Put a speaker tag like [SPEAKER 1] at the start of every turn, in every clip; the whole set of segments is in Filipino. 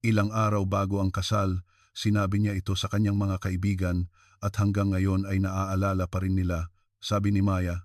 [SPEAKER 1] Ilang araw bago ang kasal, sinabi niya ito sa kanyang mga kaibigan at hanggang ngayon ay naaalala pa rin nila. Sabi ni Maya,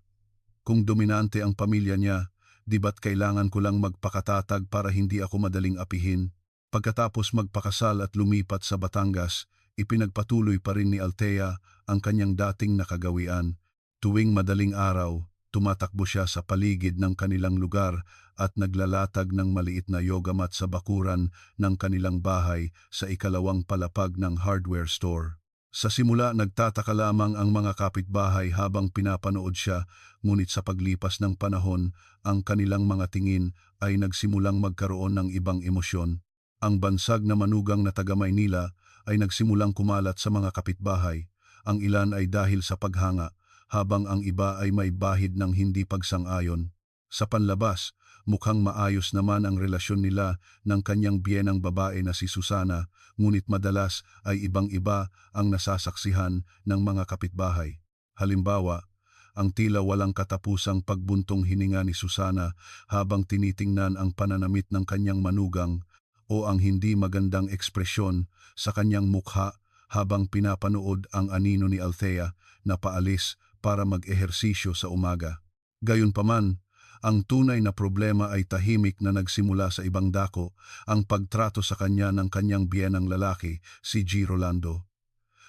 [SPEAKER 1] kung dominante ang pamilya niya, di ba't kailangan ko lang magpakatatag para hindi ako madaling apihin? Pagkatapos magpakasal at lumipat sa Batangas, ipinagpatuloy pa rin ni Althea ang kanyang dating nakagawian. Tuwing madaling araw, tumatakbo siya sa paligid ng kanilang lugar at naglalatag ng maliit na yoga mat sa bakuran ng kanilang bahay sa ikalawang palapag ng hardware store. Sa simula nagtataka lamang ang mga kapitbahay habang pinapanood siya, ngunit sa paglipas ng panahon, ang kanilang mga tingin ay nagsimulang magkaroon ng ibang emosyon. Ang bansag na manugang na taga Maynila ay nagsimulang kumalat sa mga kapitbahay. Ang ilan ay dahil sa paghanga, habang ang iba ay may bahid ng hindi pagsang-ayon. Sa panlabas, mukhang maayos naman ang relasyon nila ng kanyang biyenang babae na si Susana, ngunit madalas ay ibang-iba ang nasasaksihan ng mga kapitbahay. Halimbawa, ang tila walang katapusang pagbuntong hininga ni Susana habang tinitingnan ang pananamit ng kanyang manugang o ang hindi magandang ekspresyon sa kanyang mukha habang pinapanood ang anino ni Althea na paalis para mag-ehersisyo sa umaga. Gayunpaman, ang tunay na problema ay tahimik na nagsimula sa ibang dako, ang pagtrato sa kanya ng kanyang biyenang lalaki, si G. Rolando.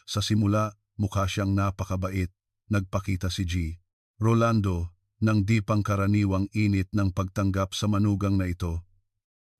[SPEAKER 1] Sa simula, mukha siyang napakabait, nagpakita si G. Rolando, nang di pangkaraniwang init ng pagtanggap sa manugang na ito.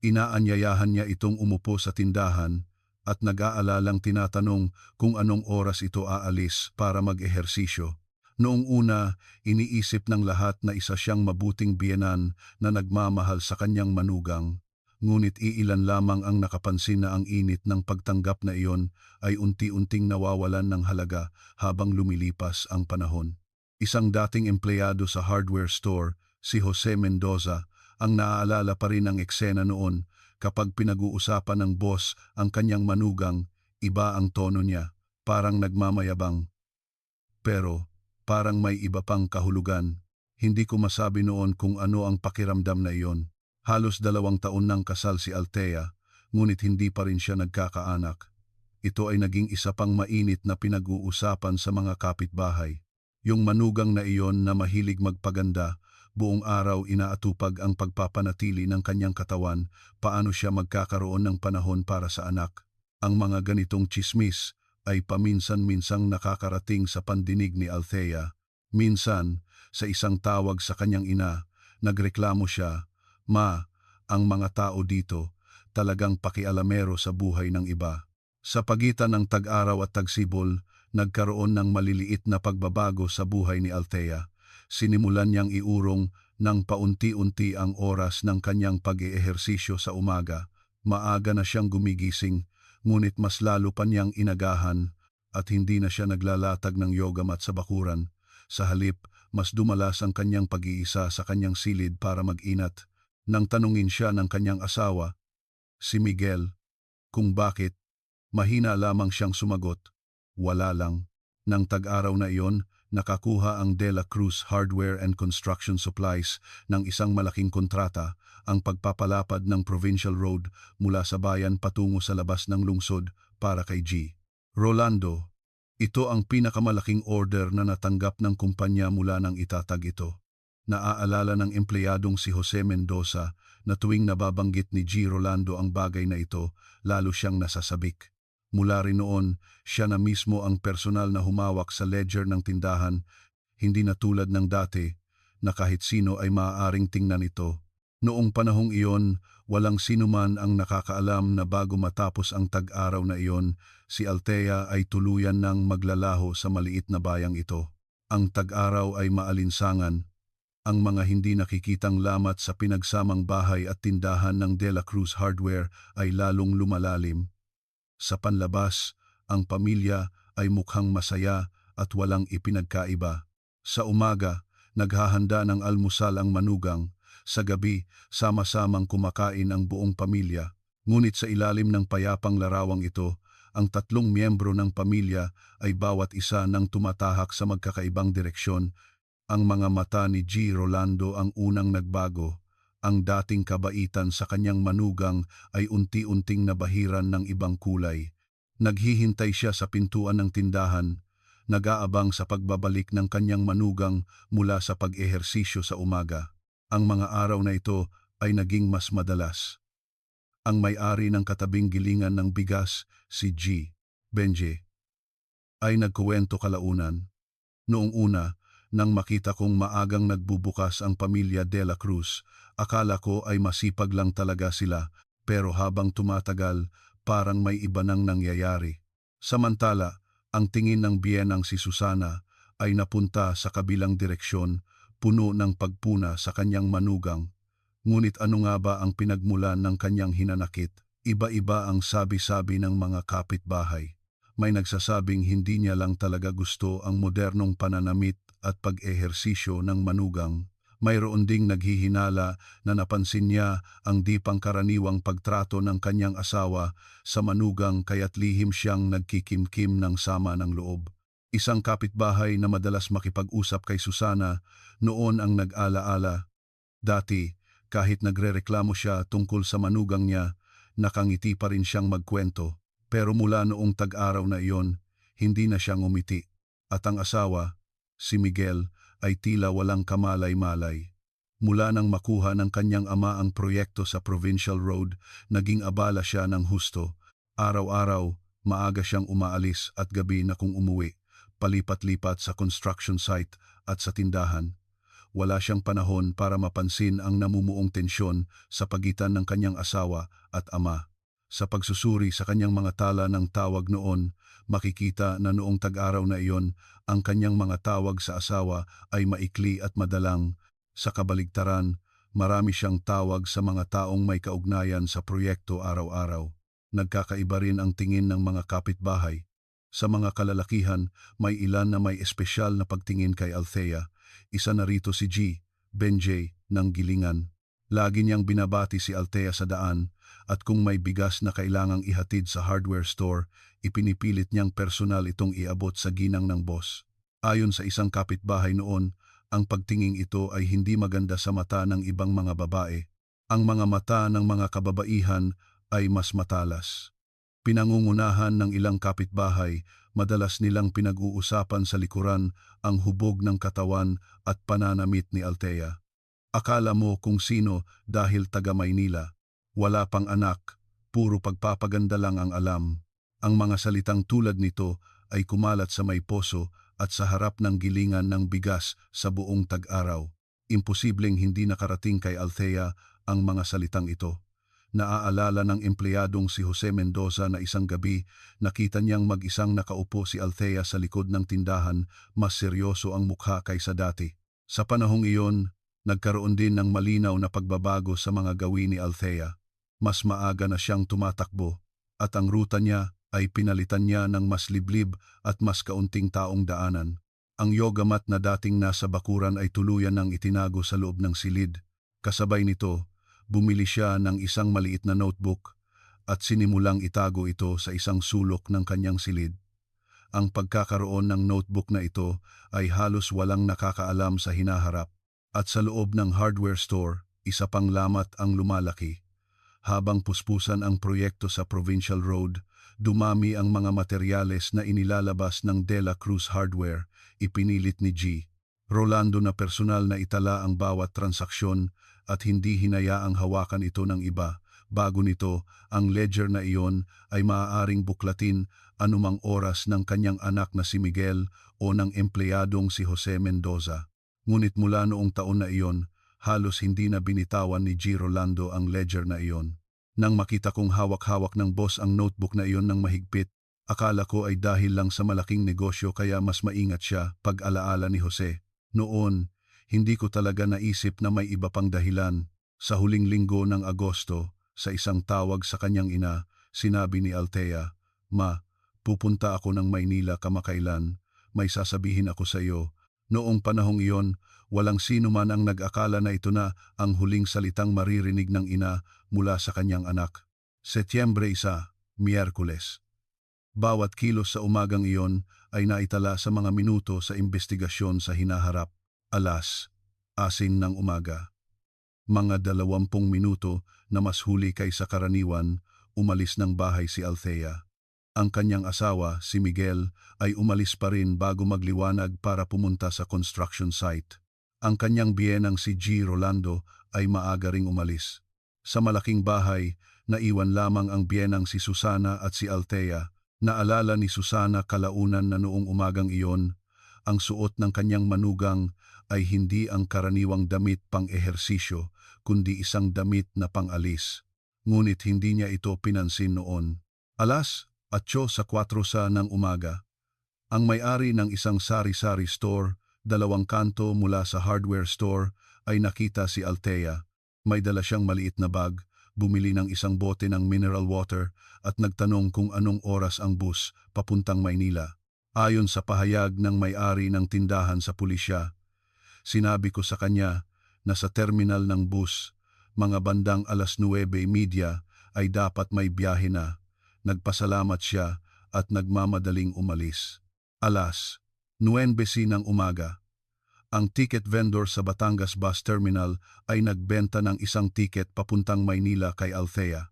[SPEAKER 1] Inaanyayahan niya itong umupo sa tindahan at nag-aalalang tinatanong kung anong oras ito aalis para mag-ehersisyo. Noong una, iniisip ng lahat na isa siyang mabuting biyenan na nagmamahal sa kanyang manugang. Ngunit iilan lamang ang nakapansin na ang init ng pagtanggap na iyon ay unti-unting nawawalan ng halaga habang lumilipas ang panahon. Isang dating empleyado sa hardware store, si Jose Mendoza, ang naaalala pa rin ang eksena noon kapag pinag-uusapan ng boss ang kanyang manugang, iba ang tono niya, parang nagmamayabang. Pero, parang may iba pang kahulugan. Hindi ko masabi noon kung ano ang pakiramdam na iyon. Halos 2 taon nang kasal si Althea, ngunit hindi pa rin siya nagkakaanak. Ito ay naging isa pang mainit na pinag-uusapan sa mga kapitbahay. Yung manugang na iyon na mahilig magpaganda, buong araw inaatupag ang pagpapanatili ng kanyang katawan, paano siya magkakaroon ng panahon para sa anak. Ang mga ganitong tsismis ay paminsan-minsang nakakarating sa pandinig ni Althea. Minsan, sa isang tawag sa kanyang ina, nagreklamo siya, "Ma, ang mga tao dito, talagang pakialamero sa buhay ng iba." Sa pagitan ng tag-araw at tagsibol, nagkaroon ng maliliit na pagbabago sa buhay ni Althea. Sinimulan niyang iurong ng paunti-unti ang oras ng kanyang pag-eehersisyo sa umaga. Maaga na siyang gumigising, ngunit mas lalo pa niyang inagahan at hindi na siya naglalatag ng yoga mat sa bakuran. Sa halip, mas dumalas ang kanyang pag-iisa sa kanyang silid para mag-inat. Nang tanungin siya ng kanyang asawa, si Miguel, kung bakit, mahina lamang siyang sumagot, "Wala lang." Nang tag-araw na iyon, nakakuha ang De La Cruz Hardware and Construction Supplies ng isang malaking kontrata, ang pagpapalapad ng Provincial Road mula sa bayan patungo sa labas ng lungsod para kay G. Rolando. Ito ang pinakamalaking order na natanggap ng kumpanya mula nang itatag ito. Naaalala ng empleyadong si Jose Mendoza na tuwing nababanggit ni G. Rolando ang bagay na ito, lalo siyang nasasabik. Mula rin noon, siya na mismo ang personal na humawak sa ledger ng tindahan, hindi na tulad ng dati na kahit sino ay maaaring tingnan ito. Noong panahong iyon, walang sinuman ang nakakaalam na bago matapos ang tag-araw na iyon, si Althea ay tuluyan ng maglalaho sa maliit na bayang ito. Ang tag-araw ay maalinsangan, ang mga hindi nakikitang lamat sa pinagsamang bahay at tindahan ng De La Cruz Hardware ay lalong lumalalim. Sa panlabas, ang pamilya ay mukhang masaya at walang ipinagkaiba. Sa umaga, naghahanda ng almusal ang manugang. Sa gabi, sama-samang kumakain ang buong pamilya. Ngunit sa ilalim ng payapang larawang ito, ang 3 miyembro ng pamilya ay bawat isa nang tumatahak sa magkakaibang direksyon. Ang mga mata ni G. Rolando ang unang nagbago. Ang dating kabaitan sa kanyang manugang ay unti-unting nabahiran ng ibang kulay. Naghihintay siya sa pintuan ng tindahan, nag-aabang sa pagbabalik ng kanyang manugang mula sa pag-ehersisyo sa umaga. Ang mga araw na ito ay naging mas madalas. Ang may-ari ng katabing gilingan ng bigas, si Benji, ay nagkuwento kalaunan. Noong una, nang makita kong maagang nagbubukas ang pamilya De La Cruz, akala ko ay masipag lang talaga sila, pero habang tumatagal, parang may iba nang nangyayari. Samantala, ang tingin ng biyenang si Susana ay napunta sa kabilang direksyon, puno ng pagpuna sa kanyang manugang. Ngunit ano nga ba ang pinagmulan ng kanyang hinanakit? Iba-iba ang sabi-sabi ng mga kapitbahay. May nagsasabing hindi niya lang talaga gusto ang modernong pananamit at pag-ehersisyo ng manugang. Mayroon ding naghihinala na napansin niya ang di pangkaraniwang pagtrato ng kanyang asawa sa manugang kaya't lihim siyang nagkikimkim ng sama ng loob. Isang kapitbahay na madalas makipag-usap kay Susana noon ang nag-alaala. Dati, kahit nagrereklamo siya tungkol sa manugang niya, nakangiti pa rin siyang magkwento. Pero mula noong tag-araw na iyon, hindi na siya ngumiti. At ang asawa, si Miguel, ay tila walang kamalay-malay. Mula nang makuha ng kanyang ama ang proyekto sa Provincial Road, naging abala siya ng husto. Araw-araw, maaga siyang umaalis at gabi na kung umuwi, palipat-lipat sa construction site at sa tindahan. Wala siyang panahon para mapansin ang namumuong tensyon sa pagitan ng kanyang asawa at ama. Sa pagsusuri sa kanyang mga tala ng tawag noon, makikita na noong tag-araw na iyon, ang kanyang mga tawag sa asawa ay maikli at madalang. Sa kabaligtaran, marami siyang tawag sa mga taong may kaugnayan sa proyekto araw-araw. Nagkakaiba rin ang tingin ng mga kapitbahay. Sa mga kalalakihan, may ilan na may espesyal na pagtingin kay Althea. Isa na rito si Benji ng Gilingan. Lagi niyang binabati si Althea sa daan at kung may bigas na kailangang ihatid sa hardware store, ipinipilit niyang personal itong iabot sa ginang ng boss. Ayon sa isang kapitbahay noon, ang pagtinging ito ay hindi maganda sa mata ng ibang mga babae. Ang mga mata ng mga kababaihan ay mas matalas. Pinangungunahan ng ilang kapitbahay, madalas nilang pinag-uusapan sa likuran ang hubog ng katawan at pananamit ni Althea. Akala mo kung sino dahil taga Maynila. Wala pang anak, puro pagpapaganda lang ang alam. Ang mga salitang tulad nito ay kumalat sa may poso at sa harap ng gilingan ng bigas sa buong tag-araw. Imposibleng hindi nakarating kay Althea ang mga salitang ito. Naaalala ng empleyadong si Jose Mendoza na isang gabi, nakita niyang mag-isang nakaupo si Althea sa likod ng tindahan, mas seryoso ang mukha kaysa dati. Sa panahong iyon, nagkaroon din ng malinaw na pagbabago sa mga gawin ni Althea. Mas maaga na siyang tumatakbo at ang ruta niya ay pinalitan niya ng mas liblib at mas kaunting taong daanan. Ang yoga mat na dating nasa bakuran ay tuluyan ng itinago sa loob ng silid. Kasabay nito, bumili siya ng isang maliit na notebook at sinimulang itago ito sa isang sulok ng kanyang silid. Ang pagkakaroon ng notebook na ito ay halos walang nakakaalam sa hinaharap. At sa loob ng hardware store, isa pang lamat ang lumalaki. Habang puspusan ang proyekto sa Provincial Road, dumami ang mga materyales na inilalabas ng De La Cruz Hardware, ipinilit ni Rolando na personal na itala ang bawat transaksyon at hindi hinayaang hawakan ito ng iba. Bago nito, ang ledger na iyon ay maaaring buklatin anumang oras ng kanyang anak na si Miguel o ng empleyadong si Jose Mendoza. Ngunit mula noong taon na iyon, halos hindi na binitawan ni Rolando ang ledger na iyon. Nang makita kong hawak-hawak ng boss ang notebook na iyon ng mahigpit, akala ko ay dahil lang sa malaking negosyo kaya mas maingat siya pag-alaala ni Jose. Noon, hindi ko talaga naisip na may iba pang dahilan. Sa huling linggo ng Agosto, sa isang tawag sa kanyang ina, sinabi ni Althea, "Ma, pupunta ako ng Maynila kamakailan. May sasabihin ako sa iyo." Noong panahong iyon, walang sino man ang nag-akala na ito na ang huling salitang maririnig ng ina mula sa kanyang anak. Setyembre 1, Miyerkules. Bawat kilos sa umagang iyon ay naitala sa mga minuto sa investigasyon sa hinaharap. 6:00 ng umaga. Mga 20 minuto na mas huli kaysa karaniwan, umalis ng bahay si Althea. Ang kanyang asawa, si Miguel, ay umalis pa rin bago magliwanag para pumunta sa construction site. Ang kanyang biyenang si G. Rolando ay maaga ring umalis. Sa malaking bahay, naiwan lamang ang biyenang si Susana at si Althea. Naalala ni Susana kalaunan na noong umagang iyon, ang suot ng kanyang manugang ay hindi ang karaniwang damit pang-ehersisyo, kundi isang damit na pang-alis. Ngunit hindi niya ito pinansin noon. Alas 8:04 ng umaga. Ang may-ari ng isang sari-sari store, 2 kanto mula sa hardware store, ay nakita si Althea. May dala siyang maliit na bag, bumili ng isang bote ng mineral water at nagtanong kung anong oras ang bus papuntang Maynila. Ayon sa pahayag ng may-ari ng tindahan sa pulisya, sinabi ko sa kanya na sa terminal ng bus, mga bandang 9:30 ay dapat may biyahe na. Nagpasalamat siya at nagmamadaling umalis. Alas 9:00 ng umaga. Ang ticket vendor sa Batangas Bus Terminal ay nagbenta ng isang ticket papuntang Maynila kay Althea.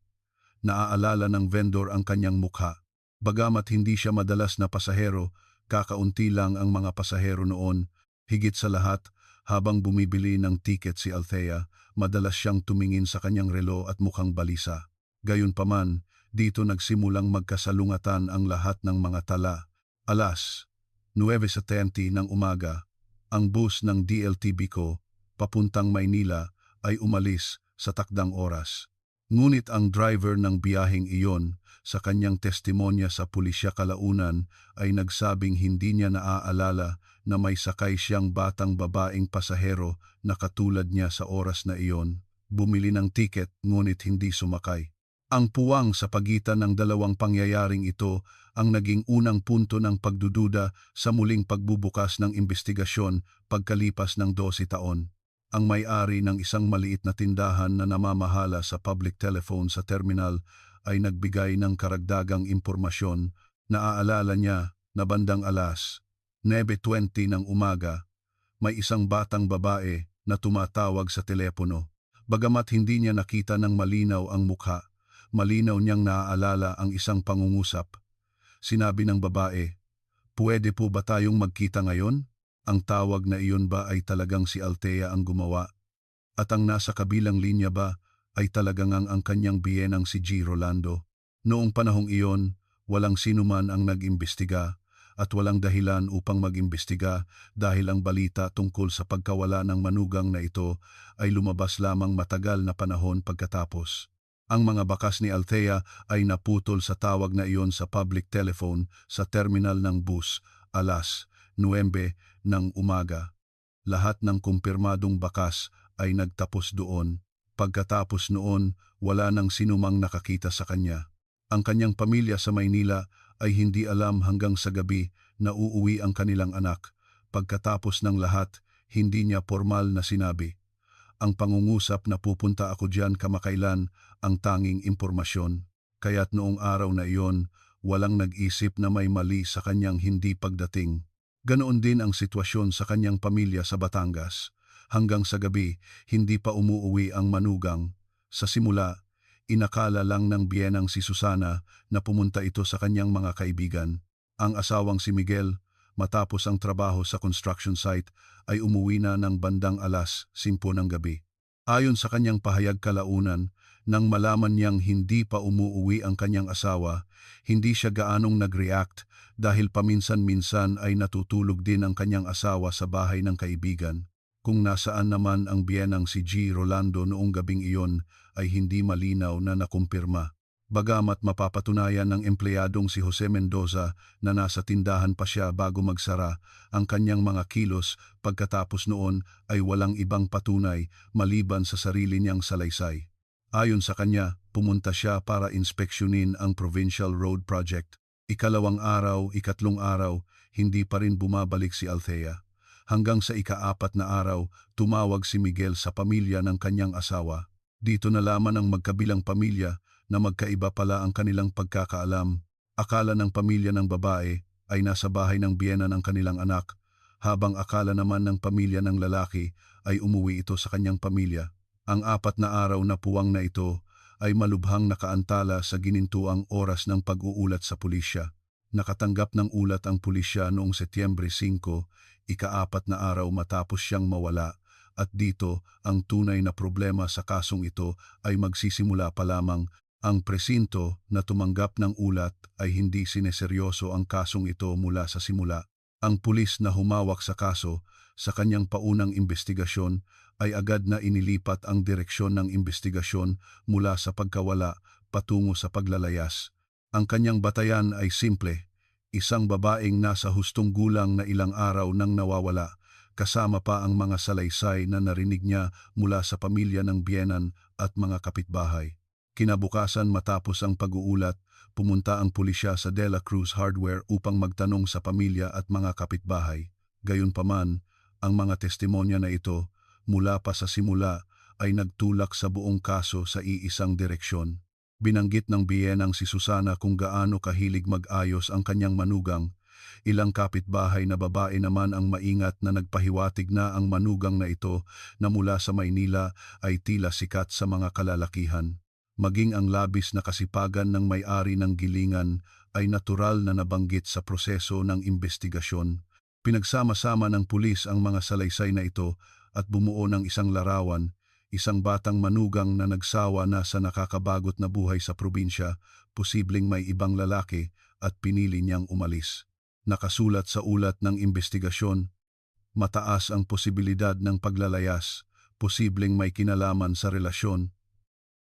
[SPEAKER 1] Naaalala ng vendor ang kanyang mukha. Bagamat hindi siya madalas na pasahero, kakaunti lang ang mga pasahero noon. Higit sa lahat, habang bumibili ng ticket si Althea, madalas siyang tumingin sa kanyang relo at mukhang balisa. Gayunpaman, dito nagsimulang magkasalungatan ang lahat ng mga tala. Alas 9:70 ng umaga, ang bus ng DLTB ko, papuntang Maynila, ay umalis sa takdang oras. Ngunit ang driver ng biyaheng iyon, sa kanyang testimonya sa pulisya kalaunan, ay nagsabing hindi niya naaalala na may sakay siyang batang babaeng pasahero na katulad niya sa oras na iyon. Bumili ng tiket ngunit hindi sumakay. Ang puwang sa pagitan ng dalawang pangyayaring ito ang naging unang punto ng pagdududa sa muling pagbubukas ng investigasyon pagkalipas ng 12 taon. Ang may-ari ng isang maliit na tindahan na namamahala sa public telephone sa terminal ay nagbigay ng karagdagang impormasyon. Naaalala niya na bandang alas 9:20 ng umaga, may isang batang babae na tumatawag sa telepono. Bagamat hindi niya nakita ng malinaw ang mukha, malinaw niyang naaalala ang isang pangungusap. Sinabi ng babae, "Pwede po ba tayong magkita ngayon?" Ang tawag na iyon ba ay talagang si Althea ang gumawa? At ang nasa kabilang linya ba ay talagang ang kanyang biyenang si G. Rolando? Noong panahong iyon, walang sinuman ang nag-imbestiga at walang dahilan upang mag-imbestiga dahil ang balita tungkol sa pagkawala ng manugang na ito ay lumabas lamang matagal na panahon pagkatapos. Ang mga bakas ni Althea ay naputol sa tawag na iyon sa public telephone sa terminal ng bus, alas 9 ng umaga. Lahat ng kumpirmadong bakas ay nagtapos doon. Pagkatapos noon, wala nang sinumang nakakita sa kanya. Ang kanyang pamilya sa Maynila ay hindi alam hanggang sa gabi na uuwi ang kanilang anak. Pagkatapos ng lahat, hindi niya formal na sinabi. Ang pangungusap na pupunta ako diyan kamakailan ang tanging impormasyon. Kaya't noong araw na iyon, walang nag-isip na may mali sa kanyang hindi pagdating. Ganoon din ang sitwasyon sa kanyang pamilya sa Batangas. Hanggang sa gabi, hindi pa umuuwi ang manugang. Sa simula, inakala lang ng biyenang si Susana na pumunta ito sa kanyang mga kaibigan. Ang asawang si Miguel, matapos ang trabaho sa construction site, ay umuwi na ng bandang alas 5 ng gabi. Ayon sa kanyang pahayag kalaunan, nang malaman niyang hindi pa umuuwi ang kanyang asawa, hindi siya gaanong nag-react dahil paminsan-minsan ay natutulog din ang kanyang asawa sa bahay ng kaibigan. Kung nasaan naman ang biyenang si G. Rolando noong gabing iyon ay hindi malinaw na nakumpirma. Bagamat mapapatunayan ng empleyadong si Jose Mendoza na nasa tindahan pa siya bago magsara, ang kanyang mga kilos pagkatapos noon ay walang ibang patunay maliban sa sarili niyang salaysay. Ayon sa kanya, pumunta siya para inspeksyonin ang Provincial Road Project. Ikalawang araw, ikatlong araw, hindi pa rin bumabalik si Althea. Hanggang sa ika-4 na araw, tumawag si Miguel sa pamilya ng kanyang asawa. Dito nalaman ng magkabilang pamilya na magkaiba pala ang kanilang pagkakaalam. Akala ng pamilya ng babae ay nasa bahay ng biyena ng kanilang anak, habang akala naman ng pamilya ng lalaki ay umuwi ito sa kanyang pamilya. Ang 4 na araw na puwang na ito ay malubhang nakaantala sa ginintuang oras ng pag-uulat sa pulisya. Nakatanggap ng ulat ang pulisya noong Setyembre 5, ika-4 na araw matapos siyang mawala, at dito ang tunay na problema sa kasong ito ay magsisimula pa lamang. Ang presinto na tumanggap ng ulat ay hindi sineseryoso ang kasong ito mula sa simula. Ang pulis na humawak sa kaso sa kanyang paunang investigasyon ay agad na inilipat ang direksyon ng investigasyon mula sa pagkawala patungo sa paglalayas. Ang kanyang batayan ay simple, isang babaeng nasa hustong gulang na ilang araw nang nawawala, kasama pa ang mga salaysay na narinig niya mula sa pamilya ng biyenan at mga kapitbahay. Kinabukasan matapos ang pag-uulat, pumunta ang pulisya sa De La Cruz Hardware upang magtanong sa pamilya at mga kapitbahay. Gayunpaman, ang mga testimonya na ito, mula pa sa simula, ay nagtulak sa buong kaso sa iisang direksyon. Binanggit ng biyenang si Susana kung gaano kahilig mag-ayos ang kanyang manugang. Ilang kapitbahay na babae naman ang maingat na nagpahiwatig na ang manugang na ito na mula sa Maynila ay tila sikat sa mga kalalakihan. Maging ang labis na kasipagan ng may-ari ng gilingan ay natural na nabanggit sa proseso ng investigasyon. Pinagsama-sama ng pulis ang mga salaysay na ito at bumuo ng isang larawan, isang batang manugang na nagsawa na sa nakakabagot na buhay sa probinsya, posibleng may ibang lalaki at pinili niyang umalis. Nakasulat sa ulat ng investigasyon, mataas ang posibilidad ng paglalayas, posibleng may kinalaman sa relasyon.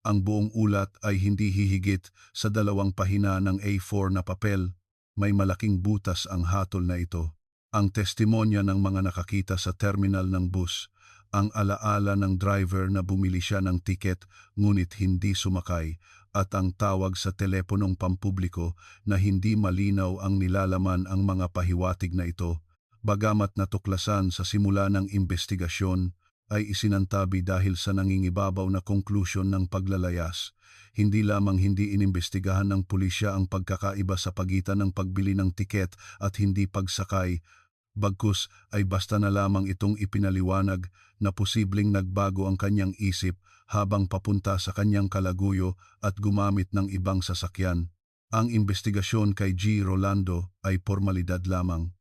[SPEAKER 1] Ang buong ulat ay hindi hihigit sa 2 pahina ng A4 na papel. May malaking butas ang hatol na ito. Ang testimonya ng mga nakakita sa terminal ng bus, ang alaala ng driver na bumili siya ng tiket ngunit hindi sumakay, at ang tawag sa teleponong pampubliko na hindi malinaw ang nilalaman ang mga pahiwatig na ito. Bagamat natuklasan sa simula ng investigasyon, ay isinantabi dahil sa nangingibabaw na konklusyon ng paglalayas. Hindi lamang hindi inimbestigahan ng pulisya ang pagkakaiba sa pagitan ng pagbili ng tiket at hindi pagsakay, bagkus ay basta na lamang itong ipinaliwanag na posibleng nagbago ang kanyang isip habang papunta sa kanyang kalaguyo at gumamit ng ibang sasakyan. Ang investigasyon kay G. Rolando ay formalidad lamang.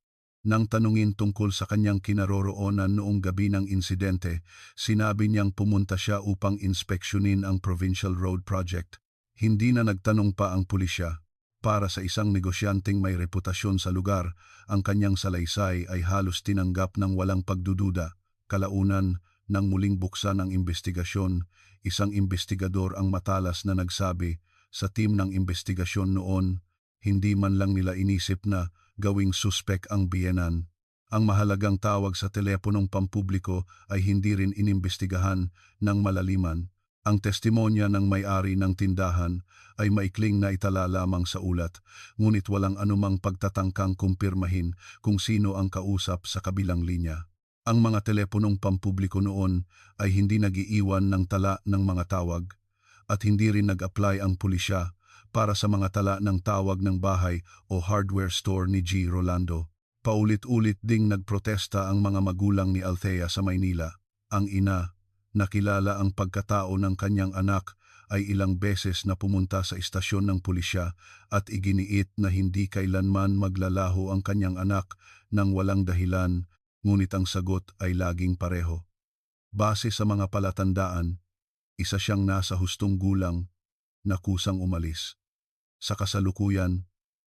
[SPEAKER 1] Nang tanungin tungkol sa kanyang kinaroroonan noong gabi ng insidente, sinabi niyang pumunta siya upang inspeksyonin ang Provincial Road Project. Hindi na nagtanong pa ang pulisya. Para sa isang negosyanteng may reputasyon sa lugar, ang kanyang salaysay ay halos tinanggap ng walang pagdududa. Kalaunan, nang muling buksan ang investigasyon, isang investigador ang matalas na nagsabi, sa team ng investigasyon noon, hindi man lang nila inisip na gawing suspek ang biyenan. Ang mahalagang tawag sa teleponong pampubliko ay hindi rin inimbestigahan ng malaliman. Ang testimonya ng may-ari ng tindahan ay maikling na itala lamang sa ulat, ngunit walang anumang pagtatangkang kumpirmahin kung sino ang kausap sa kabilang linya. Ang mga teleponong pampubliko noon ay hindi nag-iiwan ng tala ng mga tawag, at hindi rin nag-apply ang pulisya para sa mga tala ng tawag ng bahay o hardware store ni G. Rolando. Paulit-ulit ding nagprotesta ang mga magulang ni Althea sa Maynila. Ang ina, nakilala ang pagkatao ng kanyang anak, ay ilang beses na pumunta sa istasyon ng pulisya at iginiit na hindi kailanman maglalaho ang kanyang anak nang walang dahilan, ngunit ang sagot ay laging pareho. Base sa mga palatandaan, isa siyang nasa hustong gulang na kusang umalis. Sa kasalukuyan,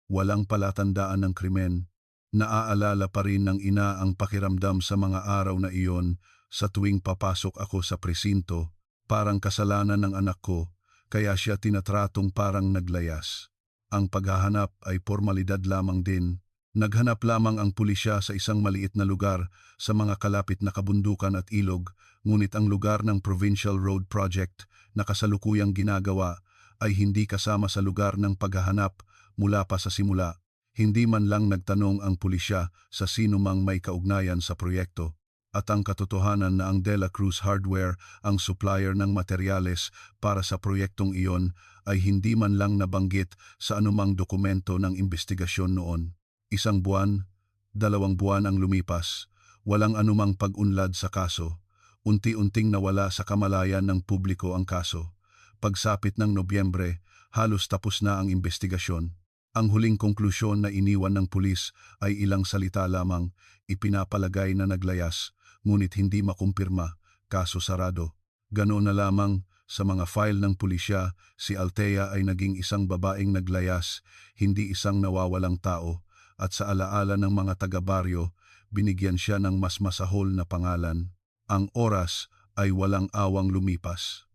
[SPEAKER 1] walang palatandaan ng krimen. Naaalala pa rin ng ina ang pakiramdam sa mga araw na iyon sa tuwing papasok ako sa presinto, parang kasalanan ng anak ko, kaya siya tinatratong parang naglayas. Ang paghahanap ay formalidad lamang din. Naghanap lamang ang pulisya sa isang maliit na lugar sa mga kalapit na kabundukan at ilog, ngunit ang lugar ng Provincial Road Project na kasalukuyang ginagawa ay hindi kasama sa lugar ng paghahanap mula pa sa simula. Hindi man lang nagtanong ang pulisya sa sino mang may kaugnayan sa proyekto. At ang katotohanan na ang De La Cruz Hardware ang supplier ng materyales para sa proyektong iyon ay hindi man lang nabanggit sa anumang dokumento ng investigasyon noon. 1 buwan, 2 buwan ang lumipas, walang anumang pag-unlad sa kaso. unti-unting nawala sa kamalayan ng publiko ang kaso. Pagsapit ng Nobyembre, halos tapos na ang investigasyon. Ang huling konklusyon na iniwan ng pulis ay ilang salita lamang, ipinapalagay na naglayas, ngunit hindi makumpirma, kaso sarado. Ganoon na lamang, sa mga file ng pulisya, si Althea ay naging isang babaeng naglayas, hindi isang nawawalang tao, at sa alaala ng mga taga-baryo, binigyan siya ng mas masahol na pangalan. Ang oras ay walang awang lumipas.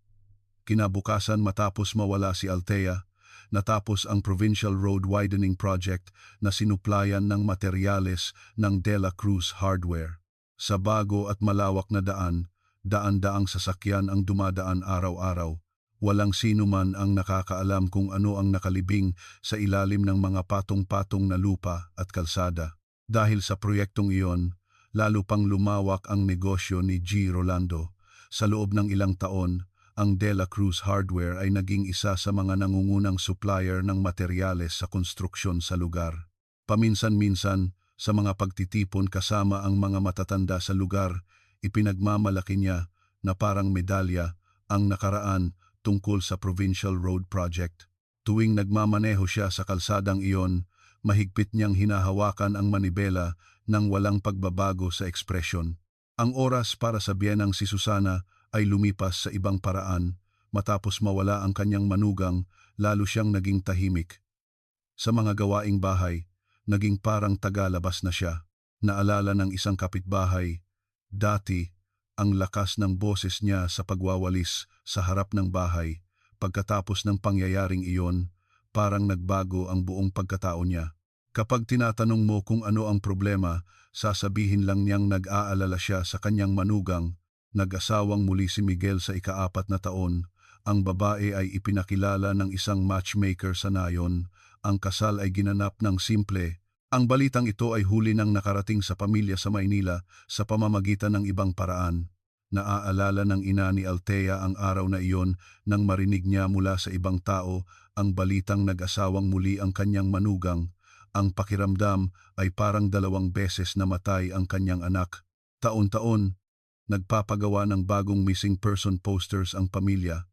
[SPEAKER 1] Kinabukasan matapos mawala si Althea, natapos ang Provincial Road Widening Project na sinuplayan ng materyales ng De La Cruz Hardware. Sa bago at malawak na daan, daan-daang sasakyan ang dumadaan araw-araw. Walang sino man ang nakakaalam kung ano ang nakalibing sa ilalim ng mga patong-patong na lupa at kalsada. Dahil sa proyektong iyon, lalo pang lumawak ang negosyo ni G. Rolando. Sa loob ng ilang taon, ang De La Cruz Hardware ay naging isa sa mga nangungunang supplier ng materyales sa konstruksyon sa lugar. Paminsan-minsan, sa mga pagtitipon kasama ang mga matatanda sa lugar, ipinagmamalaki niya na parang medalya ang nakaraan tungkol sa Provincial Road Project. Tuwing nagmamaneho siya sa kalsadang iyon, mahigpit niyang hinahawakan ang manibela nang walang pagbabago sa ekspresyon. Ang oras para sa biyenang si Susana ay lumipas sa ibang paraan. Matapos mawala ang kanyang manugang, lalo siyang naging tahimik. Sa mga gawaing bahay, naging parang tagalabas na siya. Naalala ng isang kapitbahay, dati, ang lakas ng boses niya sa pagwawalis sa harap ng bahay. Pagkatapos ng pangyayaring iyon, parang nagbago ang buong pagkatao niya. Kapag tinatanong mo kung ano ang problema, sasabihin lang niyang nag-aalala siya sa kanyang manugang. Nag-asawang muli si Miguel sa ika-4 na taon. Ang babae ay ipinakilala ng isang matchmaker sa nayon. Ang kasal ay ginanap ng simple. Ang balitang ito ay huli nang nakarating sa pamilya sa Maynila sa pamamagitan ng ibang paraan. Naaalala ng ina ni Althea ang araw na iyon nang marinig niya mula sa ibang tao ang balitang nag-asawang muli ang kanyang manugang. Ang pakiramdam ay parang 2 beses namatay ang kanyang anak. Taon-taon, nagpapagawa ng bagong missing person posters ang pamilya.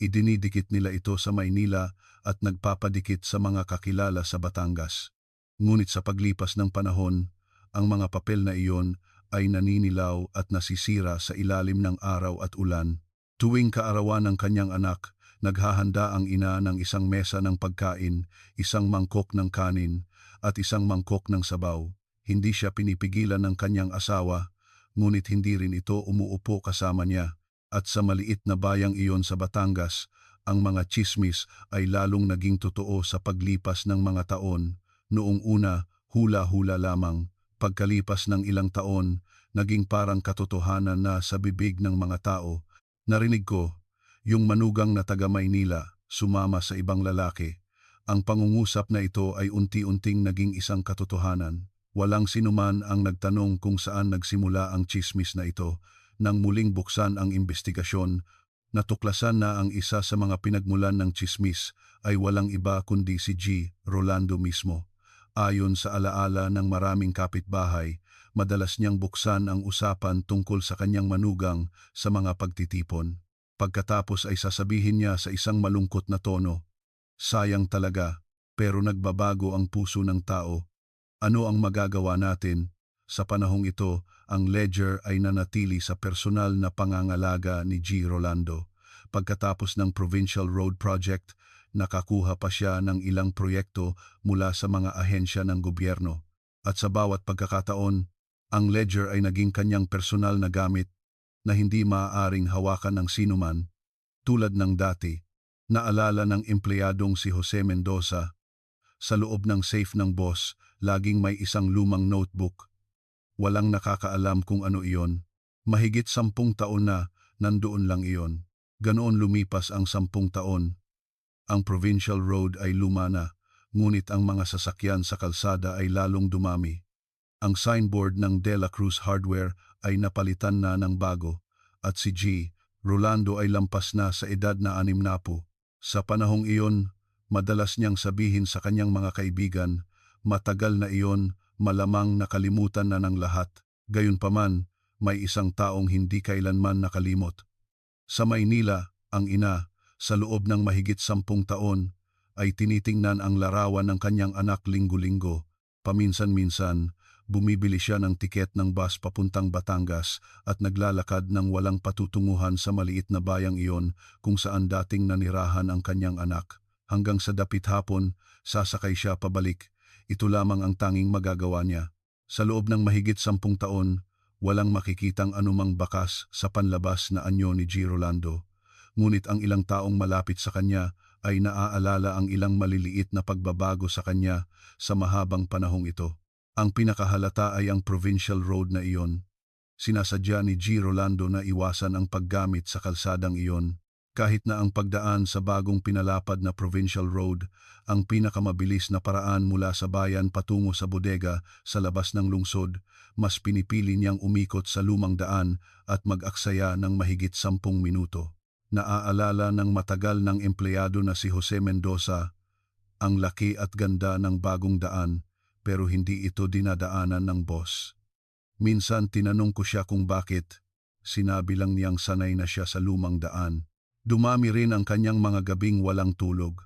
[SPEAKER 1] Idinidikit nila ito sa Maynila at nagpapadikit sa mga kakilala sa Batangas. Ngunit sa paglipas ng panahon, ang mga papel na iyon ay naninilaw at nasisira sa ilalim ng araw at ulan. Tuwing kaarawan ng kanyang anak, naghahanda ang ina ng isang mesa ng pagkain, isang mangkok ng kanin, at isang mangkok ng sabaw. Hindi siya pinipigilan ng kanyang asawa, ngunit hindi rin ito umuupo kasama niya. At sa maliit na bayang iyon sa Batangas, ang mga tsismis ay lalong naging totoo sa paglipas ng mga taon. Noong una, hula-hula lamang. Pagkalipas ng ilang taon, naging parang katotohanan na sa bibig ng mga tao. Narinig ko, yung manugang na taga Maynila, sumama sa ibang lalaki. Ang pangungusap na ito ay unti-unting naging isang katotohanan. Walang sinuman ang nagtanong kung saan nagsimula ang tsismis na ito. Nang muling buksan ang investigasyon, natuklasan na ang isa sa mga pinagmulan ng tsismis ay walang iba kundi si G. Rolando mismo. Ayon sa alaala ng maraming kapitbahay, madalas niyang buksan ang usapan tungkol sa kanyang manugang sa mga pagtitipon. Pagkatapos ay sasabihin niya sa isang malungkot na tono, "Sayang talaga, pero nagbabago ang puso ng tao. Ano ang magagawa natin?" Sa panahong ito, ang ledger ay nanatili sa personal na pangangalaga ni G. Rolando. Pagkatapos ng Provincial Road Project, nakakuha pa siya ng ilang proyekto mula sa mga ahensya ng gobyerno. At sa bawat pagkakataon, ang ledger ay naging kanyang personal na gamit na hindi maaaring hawakan ng sinuman. Tulad ng dati, naalala ng empleyadong si Jose Mendoza, sa loob ng safe ng boss, laging may isang lumang notebook. Walang nakakaalam kung ano iyon. Mahigit 10 taon na nandoon lang iyon. Ganoon lumipas ang 10 taon. Ang Provincial Road ay luma na, ngunit ang mga sasakyan sa kalsada ay lalong dumami. Ang signboard ng De La Cruz Hardware ay napalitan na ng bago, at si G. Rolando ay lampas na sa edad na 60. Sa panahong iyon, madalas niyang sabihin sa kanyang mga kaibigan, matagal na iyon, malamang nakalimutan na ng lahat. Gayunpaman, may isang taong hindi kailanman nakalimot. Sa Maynila, ang ina, sa loob ng mahigit 10 taon, ay tinitingnan ang larawan ng kanyang anak linggo-linggo. Paminsan-minsan, bumibili siya ng tiket ng bus papuntang Batangas at naglalakad ng walang patutunguhan sa maliit na bayang iyon kung saan dating nanirahan ang kanyang anak. Hanggang sa dapit hapon, sasakay siya pabalik. Ito lamang ang tanging magagawa niya. Sa loob ng mahigit 10 taon, walang makikitang anumang bakas sa panlabas na anyo ni G. Rolando. Ngunit ang ilang taong malapit sa kanya ay naaalala ang ilang maliliit na pagbabago sa kanya sa mahabang panahong ito. Ang pinakahalata ay ang provincial road na iyon. Sinasadya ni G. Rolando na iwasan ang paggamit sa kalsadang iyon. Kahit na ang pagdaan sa bagong pinalapad na provincial road, ang pinakamabilis na paraan mula sa bayan patungo sa bodega sa labas ng lungsod, mas pinipili niyang umikot sa lumang daan at mag-aksaya ng mahigit 10 minuto. Naaalala ng matagal ng empleyado na si Jose Mendoza, ang laki at ganda ng bagong daan, pero hindi ito dinadaanan ng boss. Minsan tinanong ko siya kung bakit, sinabi lang niyang sanay na siya sa lumang daan. Dumami rin ang kanyang mga gabing walang tulog.